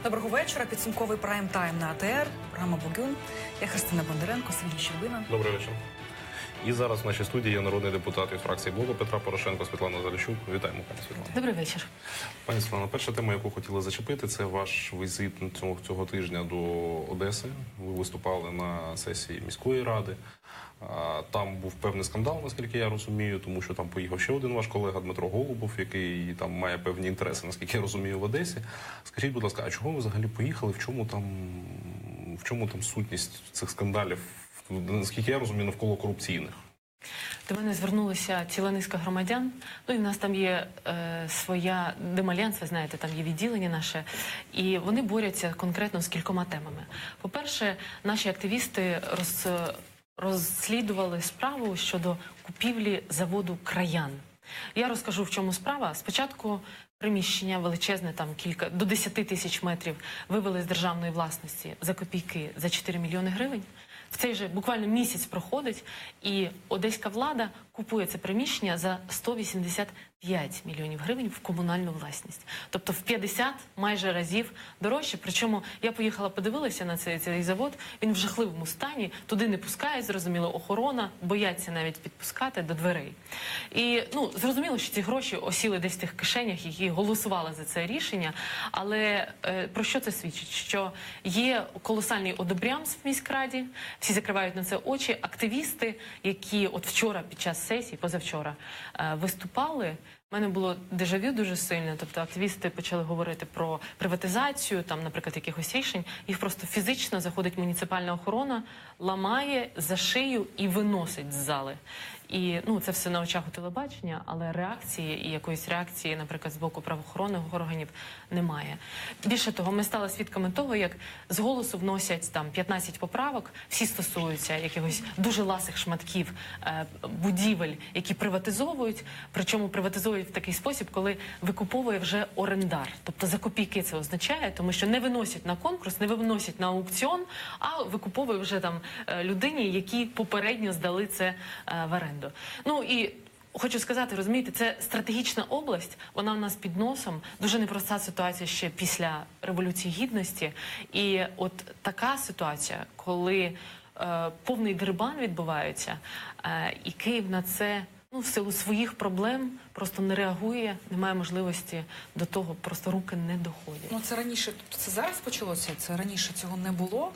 Доброго вечора. Підсумковий прайм-тайм на АТР. Програма «Бугюн». Я Христина Бондаренко, Сергій Щербина. Добрий вечір. І зараз в нашій студії є народний депутат від фракції «Блоку» Петра Порошенко Світлана Заліщук. Вітаємо, пані Світлана. Добрий вечір. Пані Світлана, перша тема, яку хотіли зачепити, це ваш візит цього тижня до Одеси. Ви виступали на сесії міської ради. Там був певний скандал, наскільки я розумію, тому що там поїхав ще один ваш колега Дмитро Голубов, який там має певні інтереси, наскільки я розумію, в Одесі. Скажіть, будь ласка, а чого ви взагалі поїхали? В чому там сутність цих скандалів, наскільки я розумію, навколо корупційних? До мене звернулися ціла низка громадян. Ну і в нас там є своя демальянс, ви знаєте, там є відділення наше. І вони борються конкретно з кількома темами. По-перше, наші активісти розслідували справу щодо купівлі заводу «Краян». Я розкажу, в чому справа. Спочатку приміщення величезне, там до 10 тисяч метрів, вивели з державної власності за копійки, за 4 мільйони гривень. В цей же буквально місяць проходить, і одеська влада купує це приміщення за 185 мільйонів гривень в комунальну власність. Тобто в 50 майже разів дорожче. Причому я поїхала, подивилася на цей завод, він в жахливому стані, туди не пускають, зрозуміло, охорона, бояться навіть підпускати до дверей. І, зрозуміло, що ці гроші осіли десь в тих кишенях, які голосували за це рішення, але про що це свідчить? Що є колосальний одобрямс в міськраді, всі закривають на це очі. Активісти, які от вчора під час сесії, позавчора, виступали, в мене було дежавю дуже сильне, тобто активісти почали говорити про приватизацію, там, наприклад, якихось рішень, їх просто фізично заходить муніципальна охорона, ламає за шию і виносить з зали. І це все на очах у телебачення, але реакції і якоїсь реакції, наприклад, з боку правоохоронних органів немає. Більше того, ми стали свідками того, як з голосу вносять там 15 поправок, всі стосуються якихось дуже ласих шматків будівель, які приватизовують, причому приватизують в такий спосіб, коли викуповує вже орендар. Тобто за копійки це означає, тому що не виносять на конкурс, не виносять на аукціон, а викуповує вже там людині, які попередньо здали це в оренду. І хочу сказати, розумієте, це стратегічна область, вона у нас під носом, дуже непроста ситуація ще після Революції Гідності. І от така ситуація, коли повний дерибан відбувається, і Київ на це, в силу своїх проблем просто не реагує, немає можливості до того, просто руки не доходять. Це раніше, це зараз почалося? Це раніше цього не було?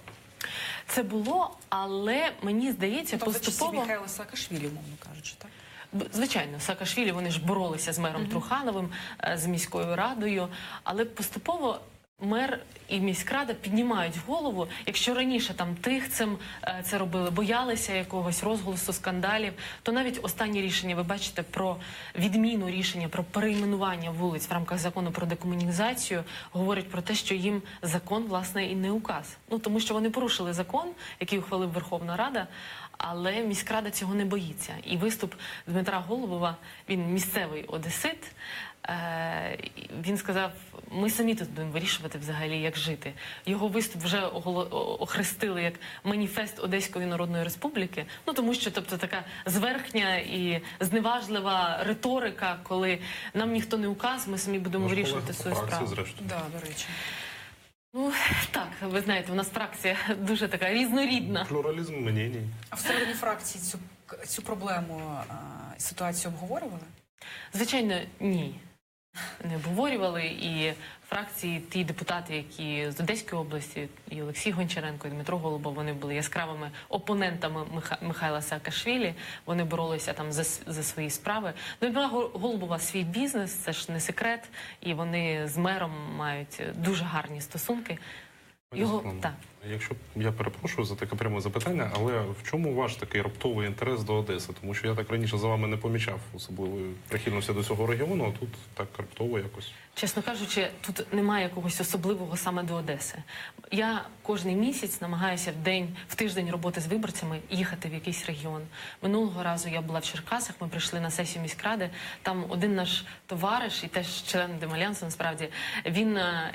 Це було, але мені здається, поступово... Тобто Михайла Саакашвілі, умовно кажучи, так? Звичайно, Саакашвілі, вони ж боролися з мером Трухановим, з міською радою, але поступово мер і міськрада піднімають голову. Якщо раніше там тихцем це робили, боялися якогось розголосу, скандалів, то навіть останні рішення, ви бачите, про відміну рішення, про перейменування вулиць в рамках закону про декомунізацію, говорять про те, що їм закон, власне, і не указ. Тому що вони порушили закон, який ухвалив Верховна Рада, але міськрада цього не боїться. І виступ Дмитра Голубова, він місцевий одесит, він сказав, ми самі тут будемо вирішувати взагалі, як жити. Його виступ вже охрестили як маніфест Одеської Народної Республіки, тому що, тобто, така зверхня і зневажлива риторика, коли нам ніхто не указ, ми самі будемо вирішувати свою справу. Да, до речі. Так, ви знаєте, у нас фракція дуже така різнорідна. Плюралізм мнєній. А всередині фракції цю проблему, ситуацію обговорювали? Звичайно, ні. Не обговорювали, і фракції, ті депутати, які з Одеської області, і Олексій Гончаренко, і Дмитро Голубов, вони були яскравими опонентами Михайла Саакашвілі, вони боролися там за свої справи. Дмитра Голубова свій бізнес, це ж не секрет, і вони з мером мають дуже гарні стосунки. Якщо я перепрошую за таке пряме запитання, але в чому ваш такий раптовий інтерес до Одеси? Тому що я так раніше за вами не помічав особливої прихильності до цього регіону, а тут так раптово якось. Чесно кажучи, тут немає якогось особливого саме до Одеси. Я кожний місяць намагаюся в тиждень роботи з виборцями їхати в якийсь регіон. Минулого разу я була в Черкасах, ми прийшли на сесію міськради, там один наш товариш, і теж член демальянсу, насправді,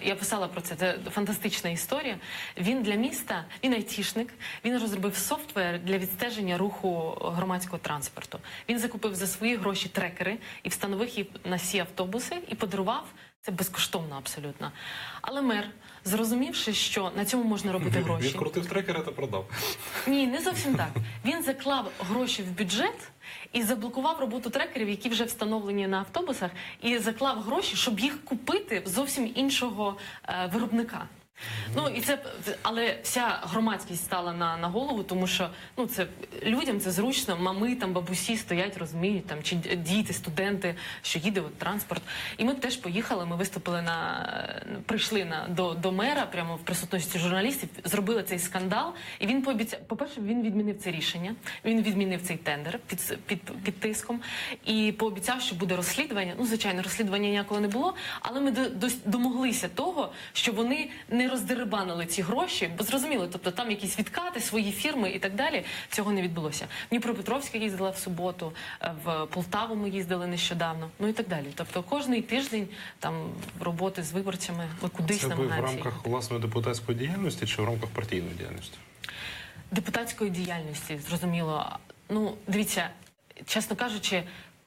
я писала про це фантастична історія. історія. Він для міста, він айтішник, він розробив софтвер для відстеження руху громадського транспорту. Він закупив за свої гроші трекери і встановив їх на всі автобуси і подарував це безкоштовно абсолютно. Але мер, зрозумівши, що на цьому можна робити гроші... Він крутив трекери та продав. Ні, не зовсім так. Він заклав гроші в бюджет і заблокував роботу трекерів, які вже встановлені на автобусах, і заклав гроші, щоб їх купити в зовсім іншого виробника. Ну і це, але вся громадськість стала на голову, тому що ну це людям це зручно, мами там, бабусі стоять, розуміють там, чи діти, студенти, що їде от транспорт. І ми теж поїхали. Ми виступили прийшли до мера прямо в присутності журналістів, зробили цей скандал. І він пообіцяв, по-перше, він відмінив це рішення, він відмінив цей тендер під тиском і пообіцяв, що буде розслідування. Ну, звичайно, розслідування ніякого не було, але ми домоглися того, що вони не роздерибанили ці гроші, бо зрозуміло, тобто там якісь відкати, свої фірми і так далі. Цього не відбулося. В Дніпропетровськ їздила в суботу, в Полтаву ми їздили нещодавно, ну і так далі. Тобто кожний тиждень там роботи з виборцями ми кудись намагаємося. Це ви в рамках власної депутатської діяльності чи в рамках партійної діяльності? Депутатської діяльності, зрозуміло. Ну, дивіться, чесно кажучи,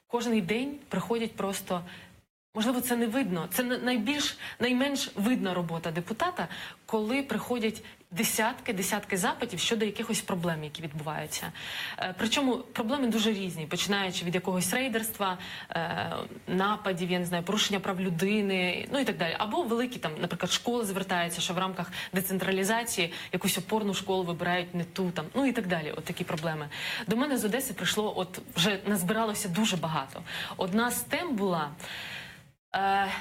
кожний день приходять просто... Можливо, це не видно. Це найменш видна робота депутата, коли приходять десятки запитів щодо якихось проблем, які відбуваються. Причому проблеми дуже різні, починаючи від якогось рейдерства, нападів, я не знаю, порушення прав людини, ну і так далі. Або великі, там, наприклад, школи звертаються, що в рамках децентралізації якусь опорну школу вибирають не ту, там, ну і так далі. От такі проблеми. До мене з Одеси прийшло, от вже назбиралося дуже багато. Одна з тем була...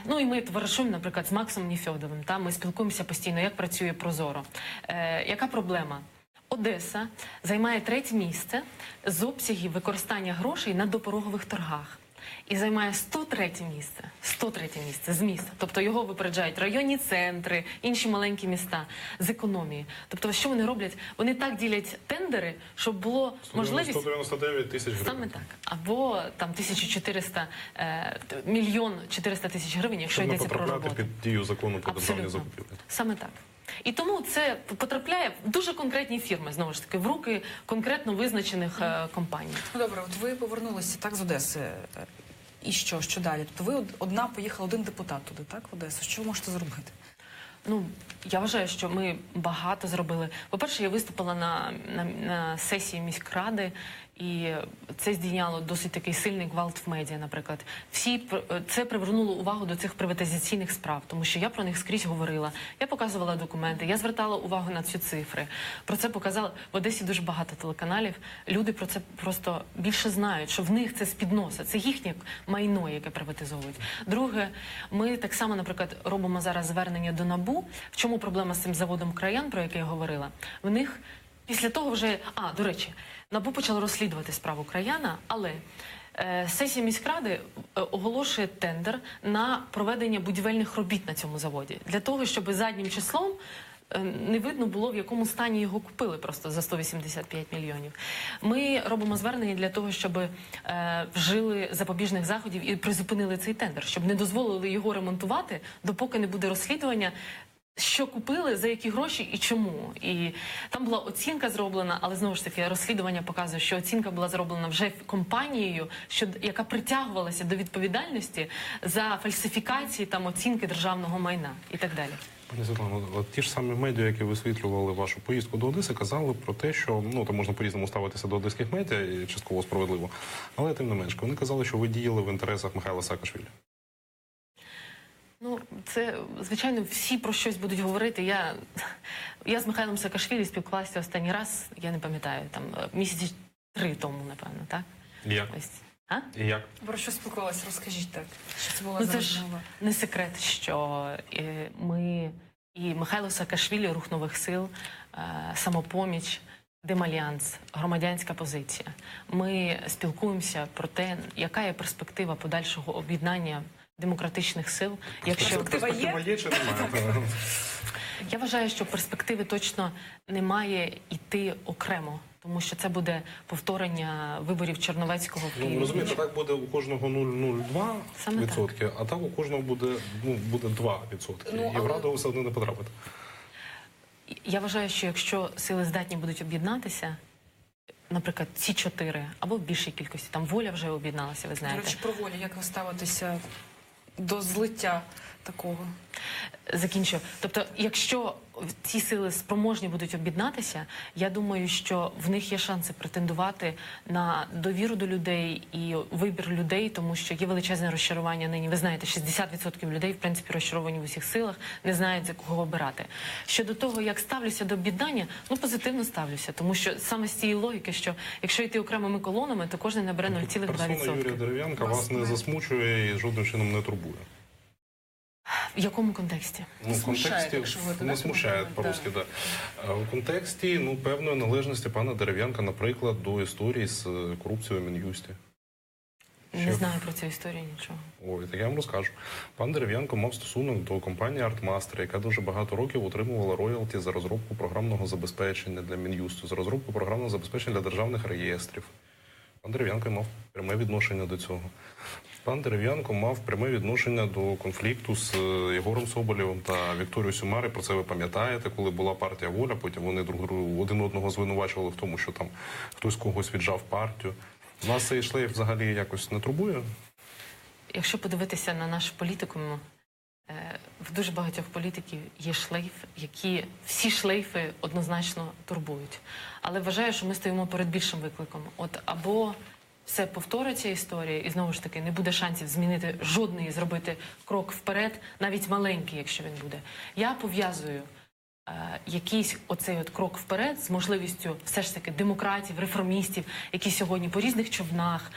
Ну і ми товаришуємо, наприклад, з Максом Нефьодовим. Ми спілкуємося постійно, як працює Прозоро. Яка проблема? Одеса займає 3-е місце з обсягів використання грошей на допорогових торгах. І займає 103-е місце. 103-е місце з міста. Тобто його випереджають районні центри, інші маленькі міста з економії. Тобто що вони роблять? Вони так ділять тендери, щоб було можливість... 199 тисяч гривень. Саме так. Або там 1400, 1 400 000 гривень, якщо йдеться про роботу. Щоб не потрапляти під дію закону про державні закупівлі. Саме так. І тому це потрапляє в дуже конкретні фірми, знову ж таки, в руки конкретно визначених компаній. Ну, добре, от ви повернулися так з Одеси. І що? Що далі? Тобто ви одна поїхала, один депутат туди, так, в Одесу. Що ви можете зробити? Ну, я вважаю, що ми багато зробили. По-перше, я виступила на сесії міськради, і це здійняло досить такий сильний гвалт в медіа, наприклад. Це привернуло увагу до цих приватизаційних справ, тому що я про них скрізь говорила, я показувала документи, я звертала увагу на ці цифри. Про це показали в Одесі дуже багато телеканалів. Люди про це просто більше знають, що в них це з-під носа, це їхнє майно, яке приватизовують. Друге, ми так само, наприклад, робимо зараз звернення до НАБУ. В чому проблема з цим заводом «Краян», про який я говорила? В них після того вже... до речі, НАБУ почало розслідувати справу Краяна, але сесія міськради оголошує тендер на проведення будівельних робіт на цьому заводі. Для того, щоб заднім числом не видно було, в якому стані його купили просто за 185 мільйонів. Ми робимо звернення для того, щоб вжили запобіжних заходів і призупинили цей тендер, щоб не дозволили його ремонтувати, допоки не буде розслідування, що купили, за які гроші і чому. І там була оцінка зроблена, але знову ж таки розслідування показує, що оцінка була зроблена вже компанією, яка притягувалася до відповідальності за фальсифікації там оцінки державного майна і так далі. Пані Світлано, от ті ж самі медіа, які висвітлювали вашу поїздку до Одеси, казали про те, що, ну, там можна по-різному ставитися до одеських медіа, і частково справедливо, але тим не менш, вони казали, що ви діяли в інтересах Михайла Саакашвілі. Ну, це, звичайно, всі про щось будуть говорити. Я з Михайлом Саакашвілі спілкувалася останній раз, я не пам'ятаю, там, місяці 3 тому, напевно, так? І як? Ось. І як? Про що спілкувалися? Розкажіть так. Що це була Ну, за це ж розмова? не секрет, що ми і Михайло Саакашвілі, Рух нових сил, Самопоміч, Демальянс, громадянська позиція. Ми спілкуємося про те, яка є перспектива подальшого об'єднання демократичних сил. Перспектива є чи немає? Я вважаю, що перспективи точно не має йти окремо, тому що це буде повторення виборів Черновецького в Ну, Києві. розумієте, так буде у кожного 0,02%, а так у кожного буде 2%. Ну, І в але- Раду ви все одно не потрапите. Я вважаю, що якщо сили здатні будуть об'єднатися, наприклад, ці 4 або в більшій кількості, там Воля вже об'єдналася, ви До знаєте. речі, про волю, як ви ставитеся до злиття такого? Закінчу. Тобто, якщо ці сили спроможні будуть об'єднатися, я думаю, що в них є шанси претендувати на довіру до людей і вибір людей, тому що є величезне розчарування нині. Ви знаєте, 60% людей, в принципі, розчаровані в усіх силах, не знають, за кого обирати. Щодо того, як ставлюся до об'єднання, ну, позитивно ставлюся, тому що саме з цієї логіки, що якщо йти окремими колонами, то кожен набере Персона Юрія 0,2%. Дерев'янка вас не засмучує і жодним чином не турбує. В якому контексті? Ну, в Смущає, контексті якщо ви туди не смущає говорите, по-русски, да. У контексті певної належності пана Дерев'янка, наприклад, до історії з корупцією в Мін'юсті. Не знаю про цю історію нічого. Ой, так я вам розкажу. Пан Дерев'янко мав стосунок до компанії Артмастер, яка дуже багато років отримувала роялті за розробку програмного забезпечення для Мін'юсту, за розробку програмного забезпечення для державних реєстрів. Пан Дерев'янко мав пряме відношення до цього. Пан Дерев'янко мав пряме відношення до конфлікту з Єгором Соболєвим та Вікторією Сюмари. Про це ви пам'ятаєте, коли була партія «Воля», потім вони один одного звинувачували в тому, що там хтось когось віджав партію. Вас цей шлейф взагалі якось не турбує? Якщо подивитися на наш політикум, в дуже багатьох політиків є шлейф, які всі шлейфи однозначно турбують. Але вважаю, що ми стоїмо перед більшим викликом. От або все повториться історія, і знову ж таки не буде шансів змінити жодний, зробити крок вперед, навіть маленький, якщо він буде. Я пов'язую якийсь оцей от крок вперед з можливістю все ж таки демократів, реформістів, які сьогодні по різних човнах,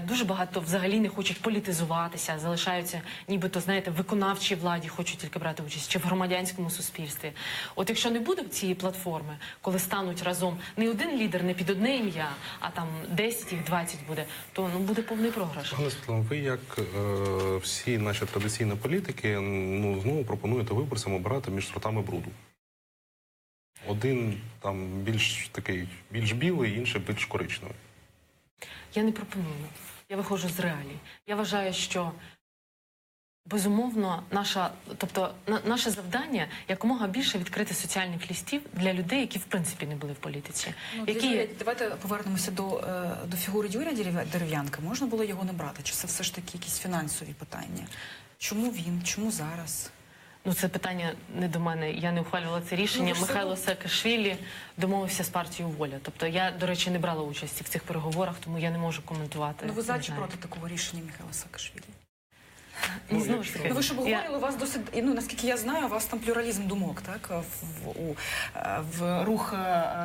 дуже багато взагалі не хочуть політизуватися, залишаються нібито, знаєте, в виконавчій владі, хочуть тільки брати участь, чи в громадянському суспільстві. От якщо не буде цієї платформи, коли стануть разом не один лідер, не під одне ім'я, а там 10 їх, 20 буде, то буде повний програш. Пане Світлано, ви, як всі наші традиційні політики, знову пропонуєте виборцям обирати між сортами бруду. Один там більш білий, інший більш коричневий. Я не пропоную. Я виходжу з реалій. Я вважаю, що безумовно наше завдання якомога більше відкрити соціальних лістів для людей, які в принципі не були в політиці. Давайте повернемося до фігури Юрія Дерев'янка. Можна було його не брати? Чи це все ж таки якісь фінансові питання? Чому він? Чому зараз? Ну, це питання не до мене. Я не ухвалювала це рішення. Михайло Саакашвілі домовився з партією «Воля». Тобто я, до речі, не брала участі в цих переговорах, тому я не можу коментувати. Ну, ви за чи проти такого рішення Михайла Саакашвілі? Знову ж таки, ви ж обговорили, у вас досить, наскільки я знаю, у вас там плюралізм думок, так, в рух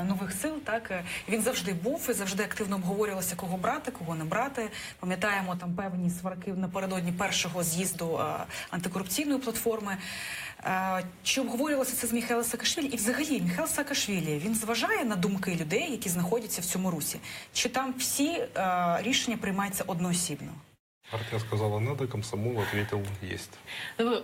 нових сил, так, він завжди був і завжди активно обговорювалося, кого брати, кого не брати. Пам'ятаємо там певні сварки напередодні першого з'їзду антикорупційної платформи. Чи обговорювалося це з Михайлом Саакашвілі? І взагалі, Михайло Саакашвілі, він зважає на думки людей, які знаходяться в цьому русі? Чи там всі рішення приймаються одноосібно? Партія сказала «надо», комсомол відповів «єсть».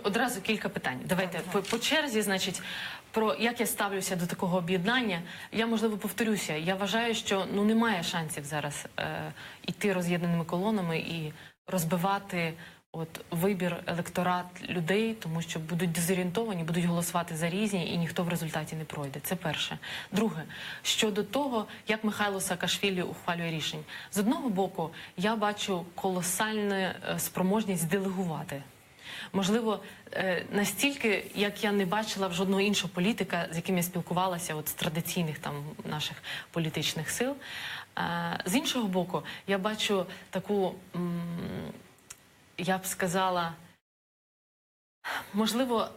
Одразу кілька питань. Давайте по черзі, значить, про як я ставлюся до такого об'єднання. Я, можливо, повторюся. Я вважаю, що немає шансів зараз іти роз'єднаними колонами і розбивати вибір електорат людей, тому що будуть дезорієнтовані, будуть голосувати за різні, і ніхто в результаті не пройде. Це перше. Друге, щодо того, як Михайло Саакашвілі ухвалює рішень. З одного боку, я бачу колосальну спроможність делегувати. Можливо, настільки, як я не бачила в жодного іншого політика, з яким я спілкувалася з традиційних там наших політичних сил. З іншого боку, я бачу таку, я б сказала, можливо,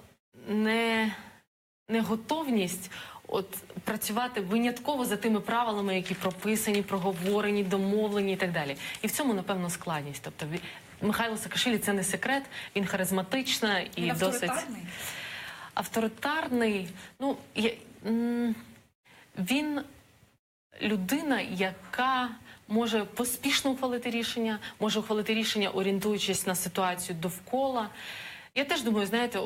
не готовність працювати винятково за тими правилами, які прописані, проговорені, домовлені і так далі. І в цьому, напевно, складність. Тобто Михайло Саакашвілі – це не секрет, він харизматична і він досить... Авторитарний? Він людина, яка може поспішно ухвалити рішення, може ухвалити рішення, орієнтуючись на ситуацію довкола. Я теж думаю, знаєте,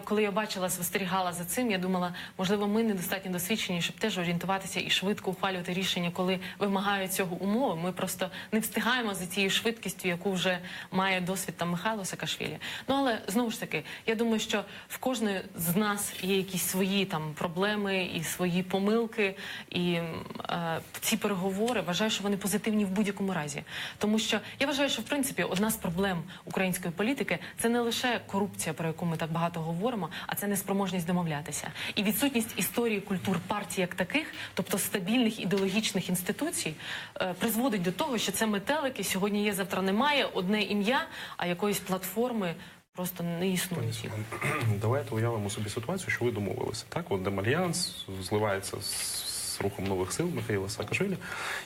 коли я бачила, спостерігала за цим, я думала, можливо, ми недостатньо досвідчені, щоб теж орієнтуватися і швидко ухвалювати рішення, коли вимагають цього умови. Ми просто не встигаємо за тією швидкістю, яку вже має досвід там Михайло Саакашвілі. Ну, але, знову ж таки, я думаю, що в кожної з нас є якісь свої там проблеми і свої помилки, і ці переговори, вважаю, що вони позитивні в будь-якому разі. Тому що я вважаю, що, в принципі, одна з проблем української політики – це не лише корупція, про яку ми так багато говоримо, а це неспроможність домовлятися. І відсутність історії культур партій як таких, тобто стабільних ідеологічних інституцій, призводить до того, що це метелики, сьогодні є, завтра немає, одне ім'я, а якоїсь платформи просто не існують. Давайте уявимо собі ситуацію, що ви домовилися. Так, от Демальянс зливається з рухом нових сил Михайла Саакашвілі,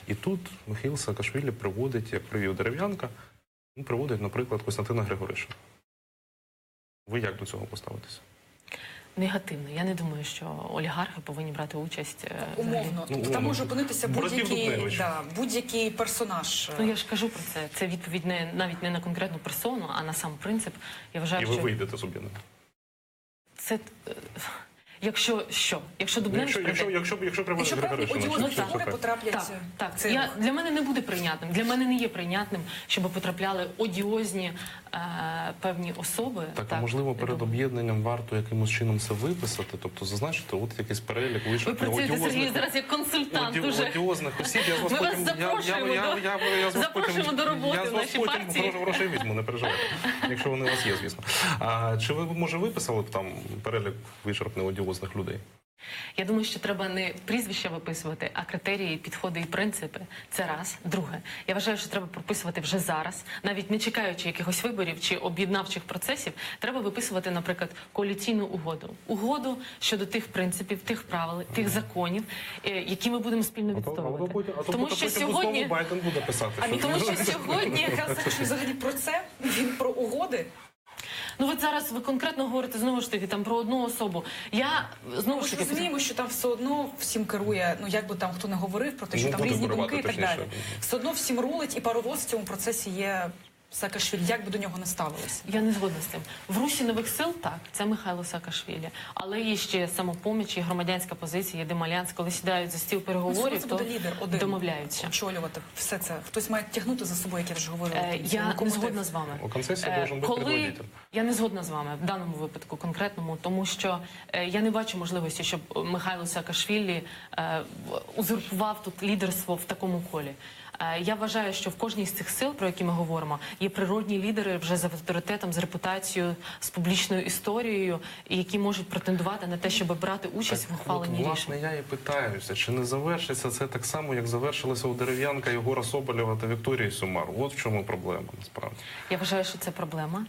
і тут Михайло Саакашвілі приводить, як привів Дерев'янка, він приводить, наприклад, Костянтина Григориша. Ви як до цього поставитеся? Негативно. Я не думаю, що олігархи повинні брати участь. Умовно. Тобто там може опинитися будь-який персонаж. Ну, я ж кажу про це. Це відповідь навіть не на конкретну персону, а на сам принцип. Я вважаю, і ви вийдете з об'єднання? Це... Якщо Дубневич прийде... Якщо правильні одіозні фігури потраплять... Так. Для мене не буде прийнятним. Для мене не є прийнятним, щоб потрапляли одіозні певні особи. Так, можливо, перед об'єднанням варто якимось чином це виписати, тобто зазначити, от якийсь перелік ви працюєте, Сергій, зараз як консультант уже. Одіозних осіб. Ми вас запрошуємо до роботи в нашій партії. Я з вас потім грошей візьму, не переживайте. Якщо вони у вас є, звісно. Чи ви, може, виписали б там перелік вичерпний одіозних людей? Я думаю, що треба не прізвища виписувати, а критерії, підходи і принципи. Це раз. Друге, я вважаю, що треба прописувати вже зараз, навіть не чекаючи якихось виборів чи об'єднавчих процесів, треба виписувати, наприклад, коаліційну угоду. Угоду щодо тих принципів, тих правил, тих законів, які ми будемо спільно відстоювати. Тому що сьогодні Байден буде писати. Тому що сьогодні якраз взагалі про це, він про угоди. Ну, от зараз ви конкретно говорите, знову ж таки, там про одну особу. Я, знову ж таки... Ми розуміємо, що там все одно всім керує, ну, як би там хто не говорив про те, що там різні думки і так далі. Все одно всім рулить, і паровоз в цьому процесі є Саакашвілі. Як би до нього не ставилися? Я не згодна з цим. В Русі нових сил, так, це Михайло Саакашвілі. Але є ще Самопоміч, і громадянська позиція, є Демальянс. Коли сідають за стіл переговорів, то домовляються. Очолювати все це. Хтось має тягнути за собою, як я вже говорила. Я не згодна з вами. Я не згодна з вами в даному випадку конкретному, тому що я не бачу можливості, щоб Михайло Саакашвілі узурпував тут лідерство в такому колі. Я вважаю, що в кожній з цих сил, про які ми говоримо, є природні лідери вже з авторитетом, з репутацією, з публічною історією, які можуть претендувати на те, щоб брати участь в ухваленні рішень. Власне, я і питаюся, чи не завершиться це так само, як завершилося у Дерев'янка, Єгора Соболєва та Вікторії Сюмар? От в чому проблема, насправді. Я вважаю, що це проблема.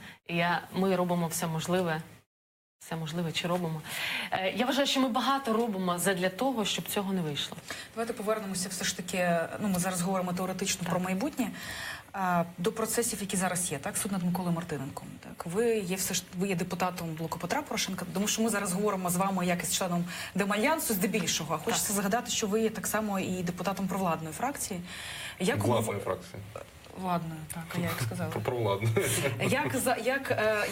Ми робимо все можливе. Все можливе, чи робимо. Я вважаю, що ми багато робимо задля того, щоб цього не вийшло. Давайте повернемося все ж таки, ну, ми зараз говоримо теоретично про майбутнє, до процесів, які зараз є, так, суд над Миколою Мартиненком. Так, ви є депутатом Блоку Петра Порошенка, тому що ми зараз говоримо з вами як із членом Демальянсу, здебільшого. Хочеться згадати, що ви є так само і депутатом провладної фракції. Владної фракції. Владною, так, я як сказала. Провладною.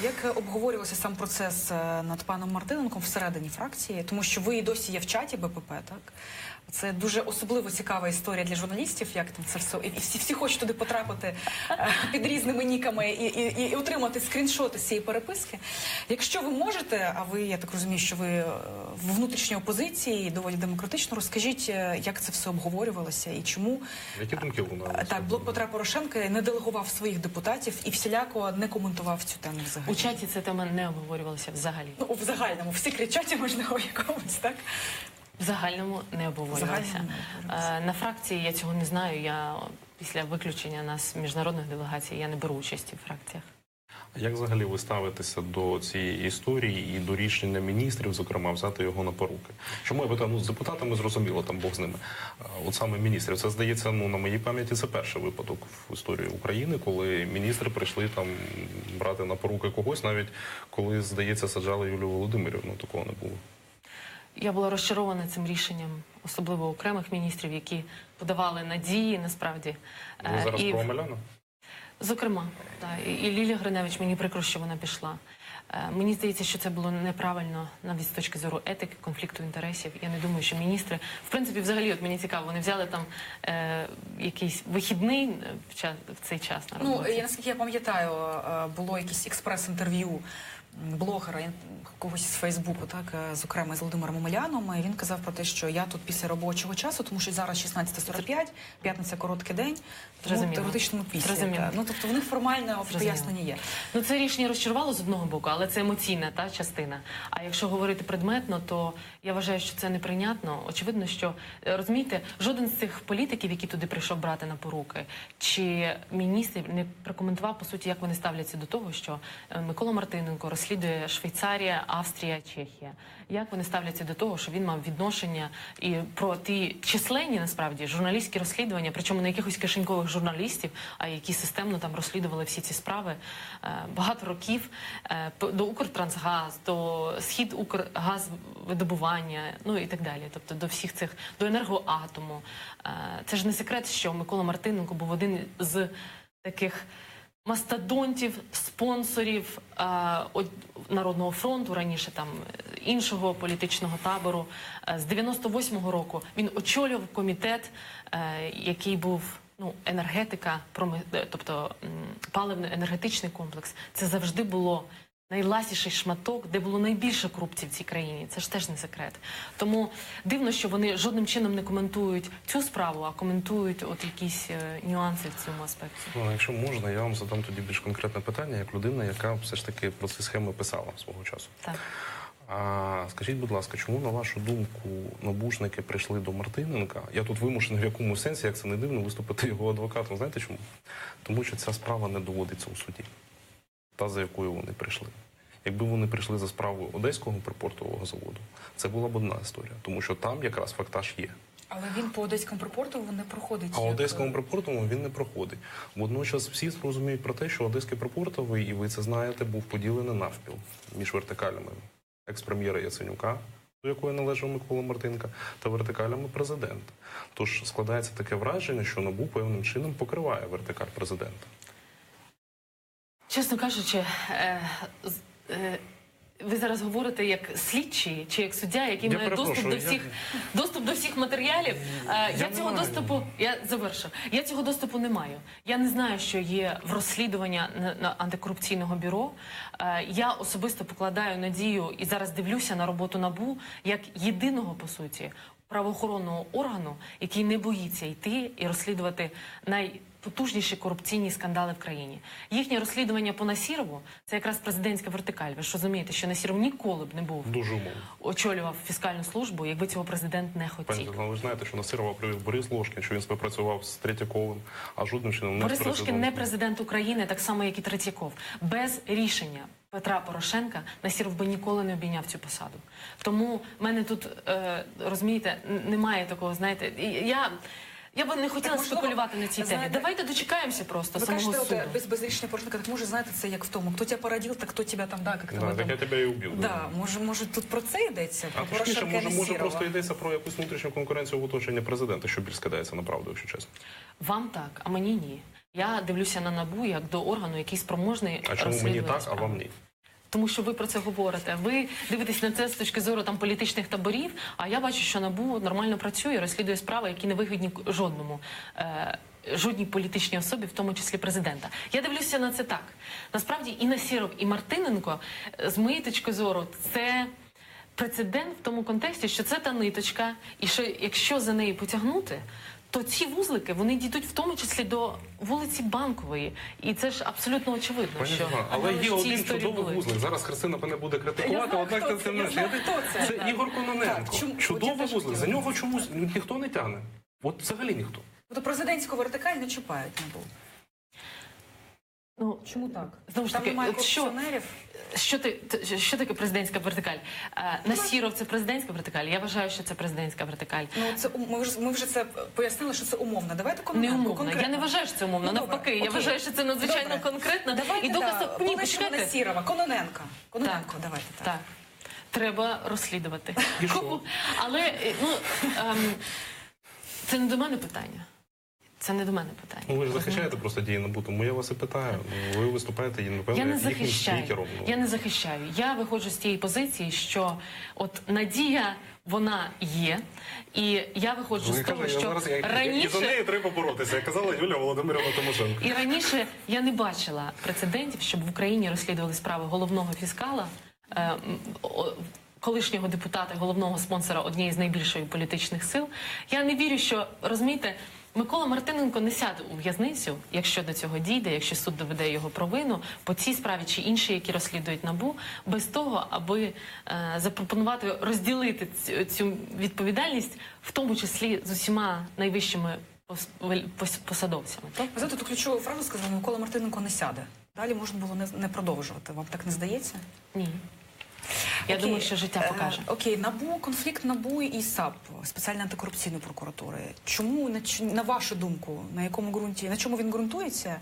Як обговорювався сам процес над паном Мартиненком всередині фракції? Тому що ви і досі є в чаті БПП, так? Це дуже особливо цікава історія для журналістів, як там це все. І всі хочуть туди потрапити під різними ніками і отримати скріншоти з цієї переписки. Якщо ви можете, а ви, я так розумію, що ви в внутрішній опозиції, доволі демократично, розкажіть, як це все обговорювалося і чому... Які думки лунали? Так, Блок Петра Порошенка не делегував своїх депутатів і всіляко не коментував цю тему взагалі. У чаті ця тема не обговорювалася взагалі. Ну, в загальному, в секрет-чаті, можливо, якомусь, так? В загальному не обговорювалася. На фракції я цього не знаю. Я після виключення нас міжнародних делегацій я не беру участі в фракціях. Як взагалі ви ставитеся до цієї історії і до рішення міністрів, зокрема, взяти його на поруки? Чому я питаю? Ну, з депутатами зрозуміло, там Бог з ними. От саме міністрів. Це, здається, ну, на моїй пам'яті, це перший випадок в історії України, коли міністри прийшли там брати на поруки когось, навіть коли, здається, саджали Юлію Володимирівну. Такого не було. Я була розчарована цим рішенням, особливо окремих міністрів, які подавали надії, насправді. Ви зараз про Омеляна? Зокрема, так. І Лілія Гриневич, мені прикро, що вона пішла. Мені здається, що це було неправильно навіть з точки зору етики, конфлікту інтересів. Я не думаю, що міністри... В принципі, взагалі, от мені цікаво, вони взяли там якийсь вихідний в цей час на роботі. Ну, наскільки я пам'ятаю, було якесь експрес-інтерв'ю блогера когось з Фейсбуку, так, зокрема з Володимиром Омеляном, і він казав про те, що я тут після робочого часу, тому що зараз 16:45, п'ятниця короткий день, тому теоретично ми після. Ну, тобто в них формальне пояснення є. Ну, це рішення розчарувало з одного боку, але це емоційна та частина. А якщо говорити предметно, то я вважаю, що це неприйнятно. Очевидно, що, розумієте, жоден з цих політиків, який туди прийшов брати на поруки, чи міністр не прокоментував, по суті, як вони ставляться до того, що Микола Мартиненко розслідує Швейцарія, Австрія, Чехія. Як вони ставляться до того, що він мав відношення і про ті численні, насправді, журналістські розслідування, причому не якихось кишенькових журналістів, а які системно там розслідували всі ці справи багато років, до Укртрансгаз, до Схід Укргазвидобування, ну і так далі. Тобто до всіх цих, до Енергоатому. Це ж не секрет, що Микола Мартиненко був один з таких мастодонтів, спонсорів Народного фронту, раніше там іншого політичного табору. З 98-го року він очолював комітет, який був, ну, енергетика, тобто паливно-енергетичний комплекс. Це завжди було найласіший шматок, де було найбільше корупції в цій країні. Це ж теж не секрет. Тому дивно, що вони жодним чином не коментують цю справу, а коментують от якісь нюанси в цьому аспекті. Ну, якщо можна, я вам задам тоді більш конкретне питання, як людина, яка все ж таки про ці схеми писала свого часу. Так. А скажіть, будь ласка, чому, на вашу думку, набушники прийшли до Мартиненка? Я тут вимушений в якомусь сенсі, як це не дивно, виступити його адвокатом. Знаєте чому? Тому що ця справа не доводиться у суді. Та, за якою вони прийшли. Якби вони прийшли за справою Одеського припортового заводу, це була б одна історія. Тому що там якраз фактаж є. Але він по Одеському припорту не проходить. А Одеському припортовому він не проходить. Водночас всі зрозуміють про те, що Одеський припортовий, і ви це знаєте, був поділений навпіл між вертикалями екс-прем'єра Яценюка, до якої належав Микола Мартиненко, та вертикалями президента. Тож складається таке враження, що НАБУ певним чином покриває вертикаль президента. Чесно кажучи, ви зараз говорите як слідчий чи як суддя, який має доступ до всіх матеріалів. Я цього доступу не маю. Я не знаю, що є в розслідування антикорупційного бюро. Я особисто покладаю надію і зараз дивлюся на роботу НАБУ як єдиного, по суті, правоохоронного органу, який не боїться йти і розслідувати найпотужніші корупційні скандали в країні. Їхнє розслідування по Насірову – це якраз президентська вертикаль. Ви ж розумієте, що Насіров ніколи б не був очолював фіскальну службу, якби цього президент не хотів. Пані, ви знаєте, що Насірова привів Борис Ложкін, що він співпрацював з Третьяковим, а жодним чином не Борис Ложкін не президент України, так само, як і Третьяков. Без рішення Петра Порошенка Насіров би ніколи не обійняв цю посаду. Тому в мене тут, розумієте, немає такого, знаєте, я би не хотіла спекулювати на цій темі. Давайте дочекаємося просто самого суду. Без рішення Порошенка, так може, знаєте, це як в тому, хто тебе породив, так хто тебе там, так я тебе і убив. Може тут про це йдеться? Про Порошенка і може просто йдеться про якусь внутрішню конкуренцію в оточенні президента, що більш скидається на правду, якщо чесно. Вам так, а мені ні. Я дивлюся на НАБУ як до органу, який спроможний розслідувати. А чому мені так, а вам ні? Тому що ви про це говорите. Ви дивитесь на це з точки зору там політичних таборів, а я бачу, що НАБУ нормально працює, розслідує справи, які не вигідні жодній політичній особі, в тому числі президента. Я дивлюся на це так. Насправді і Насіров, і Мартиненко, з моєї точки зору, це прецедент в тому контексті, що це та ниточка, і що якщо за неї потягнути, то ці вузлики, вони дійдуть в тому числі до вулиці Банкової. І це ж абсолютно очевидно, що... Але є один чудовий вузлик. Зараз Христина мене буде критикувати, однак це не це Ігор Кононенко. Чудовий вузлик. За нього чомусь ніхто не тягне. От взагалі ніхто. Тобто президентську вертикаль не чіпають НАБУ. Ну, чому так? Знову ж таки, що таке президентська вертикаль? Насіров – це президентська вертикаль? Я вважаю, що це президентська вертикаль. Ми вже це пояснили, що це умовно. Давайте Кононенко. Не умовно. Я не вважаю, що це умовно. Навпаки, я вважаю, що це надзвичайно конкретно. Давайте полишимо Насірова. Кононенко, давайте так. Так. Треба розслідувати. Але, це не до мене питання. Це не до мене питання. Ну, ви ж захищаєте просто дії НАБУ, тому я вас і питаю. Ну, ви виступаєте, напевно, Я не їхнім захищаю. спікером. Ну. Я не захищаю. Я виходжу з тієї позиції, що от надія, вона є, і я виходжу з того, що і за раніше... неї треба боротися, як казала Юлія Володимирівна Тимошенко. І раніше я не бачила прецедентів, щоб в Україні розслідували справи головного фіскала, колишнього депутата, головного спонсора однієї з найбільших політичних сил. Я не вірю, що, розумієте, Микола Мартиненко не сяде у в'язницю, якщо до цього дійде, якщо суд доведе його провину по цій справі чи інші, які розслідують НАБУ, без того, аби запропонувати розділити цю відповідальність, в тому числі з усіма найвищими посадовцями. Ви знаєте, ту ключову фразу сказали, Микола Мартиненко не сяде. Далі можна було не продовжувати. Вам так не здається? Ні. Я Окей, думаю, що життя покаже. Окей, НАБУ, конфлікт НАБУ і САП, спеціальної антикорупційної прокуратури. Чому, на вашу думку, на якому ґрунті, на чому він ґрунтується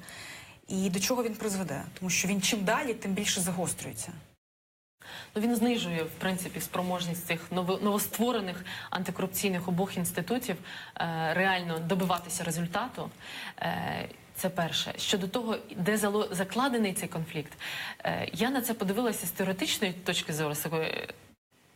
і до чого він призведе? Тому що він чим далі, тим більше загострюється. Ну, він знижує, в принципі, спроможність цих новостворених антикорупційних обох інститутів реально добиватися результату. Це перше. Щодо того, де закладений цей конфлікт, я на це подивилася з теоретичної точки зору, з такої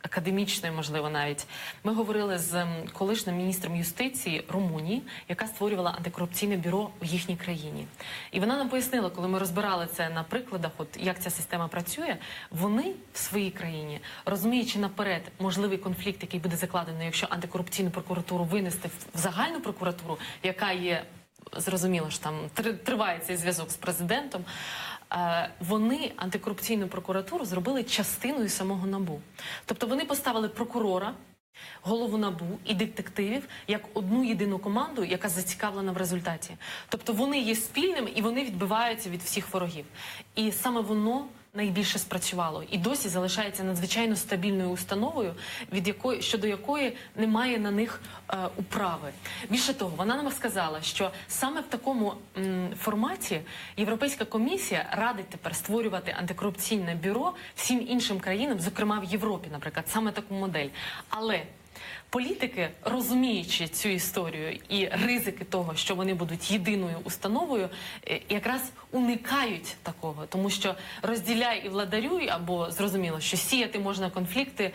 академічної, можливо, навіть. Ми говорили з колишнім міністром юстиції Румунії, яка створювала антикорупційне бюро в їхній країні. І вона нам пояснила, коли ми розбирали це на прикладах, от як ця система працює, вони в своїй країні, розуміючи наперед можливий конфлікт, який буде закладений, якщо антикорупційну прокуратуру винести в загальну прокуратуру, яка є, зрозуміло, що там триває цей зв'язок з президентом, вони антикорупційну прокуратуру зробили частиною самого НАБУ. Тобто вони поставили прокурора, голову НАБУ і детективів як одну єдину команду, яка зацікавлена в результаті. Тобто вони є спільними і вони відбиваються від всіх ворогів. І саме воно найбільше спрацювало і досі залишається надзвичайно стабільною установою, щодо якої немає на них управи. Більше того, вона нам сказала, що саме в такому форматі Європейська комісія радить тепер створювати антикорупційне бюро всім іншим країнам, зокрема в Європі, наприклад, саме таку модель. Але політики, розуміючи цю історію і ризики того, що вони будуть єдиною установою, якраз уникають такого. Тому що розділяй і владарюй, або зрозуміло, що сіяти можна конфлікти,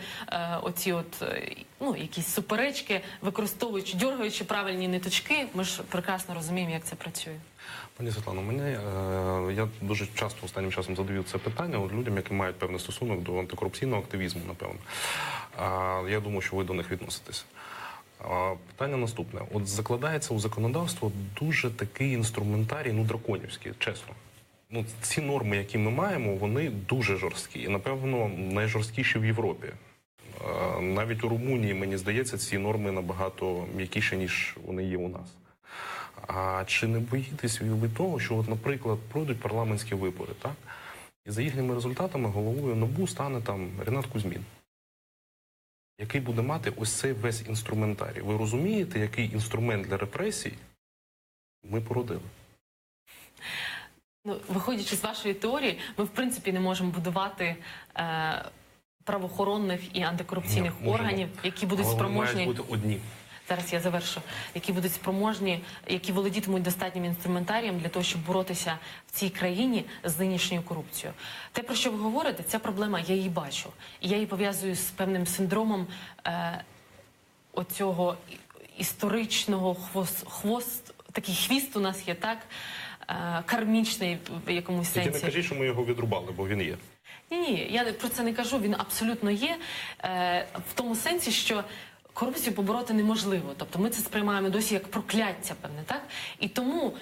якісь суперечки, використовуючи, дергаючи правильні ниточки. Ми ж прекрасно розуміємо, як це працює. Пані Світлано, я дуже часто останнім часом задаю це питання людям, які мають певний стосунок до антикорупційного активізму, напевно. Я думаю, що ви до них відноситесь. Питання наступне. От закладається у законодавство дуже такий інструментарій, драконівський, чесно. Ці норми, які ми маємо, вони дуже жорсткі. І, напевно, найжорсткіші в Європі. Навіть у Румунії, мені здається, ці норми набагато м'якіші, ніж вони є у нас. А чи не боїтесь ви того, що, наприклад, пройдуть парламентські вибори, так? І за їхніми результатами головою НАБУ стане там Рінат Кузьмін, який буде мати ось цей весь інструментарій. Ви розумієте, який інструмент для репресій ми породили? Виходячи з вашої теорії, ми, в принципі, не можемо будувати правоохоронних і антикорупційних органів, які будуть спроможні... мають бути одні. Зараз я завершу. Які будуть спроможні, які володітимуть достатнім інструментарієм для того, щоб боротися в цій країні з нинішньою корупцією. Те, про що ви говорите, ця проблема, я її бачу. І я її пов'язую з певним синдромом оцього історичного такий хвіст у нас є, так? Кармічний в якомусь сенсі. Тільки не кажіть, що ми його відрубали, бо він є. Ні, я про це не кажу, він абсолютно є. В тому сенсі, що корупцію побороти неможливо. Тобто ми це сприймаємо досі як прокляття, певне, так? І тому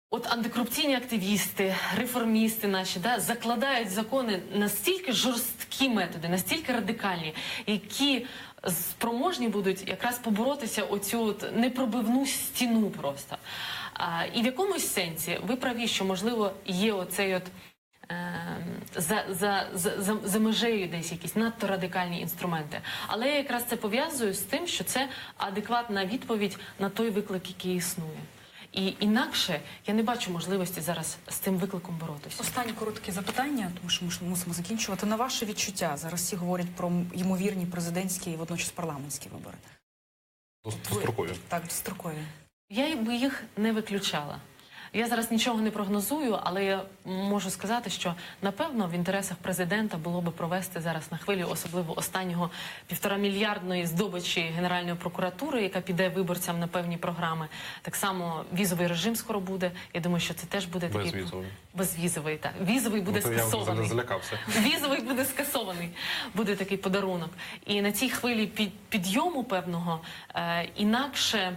от антикорупційні активісти, реформісти наші, закладають в закони настільки жорсткі методи, настільки радикальні, які спроможні будуть якраз поборотися оцю непробивну стіну просто. І в якомусь сенсі ви праві, що, можливо, є оцей за межею десь якісь надто радикальні інструменти. Але я якраз це пов'язую з тим, що це адекватна відповідь на той виклик, який існує. І інакше я не бачу можливості зараз з цим викликом боротися. Останнє коротке запитання, тому що ми мусимо закінчувати. На ваше відчуття, зараз всі говорять про ймовірні президентські і водночас парламентські вибори. Дострокові. Так, дострокові. Я би їх не виключала. Я зараз нічого не прогнозую, але я можу сказати, що напевно в інтересах президента було би провести зараз на хвилі, особливо останнього 1,5-мільярдної здобичі Генеральної прокуратури, яка піде виборцям на певні програми. Так само візовий режим скоро буде. Я думаю, що це теж буде такий Безвізовий. Безвізовий, так. Візовий буде Ну, то скасований. я злякався. Візовий буде скасований, буде такий подарунок. І на цій хвилі підйому певного інакше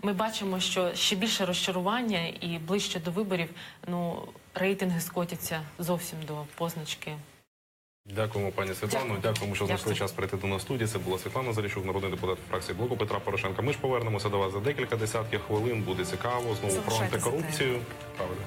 ми бачимо, що ще більше розчарування і ближче до виборів, рейтинги скотяться зовсім до позначки. Дякуємо, пані Світлано. Дякуємо, що знайшли час прийти до нас в студії. Це була Світлана Заліщук, народний депутат фракції Блоку Петра Порошенка. Ми ж повернемося до вас за декілька десятків хвилин. Буде цікаво. Знову про Залишайтеся, антикорупцію. Правильно.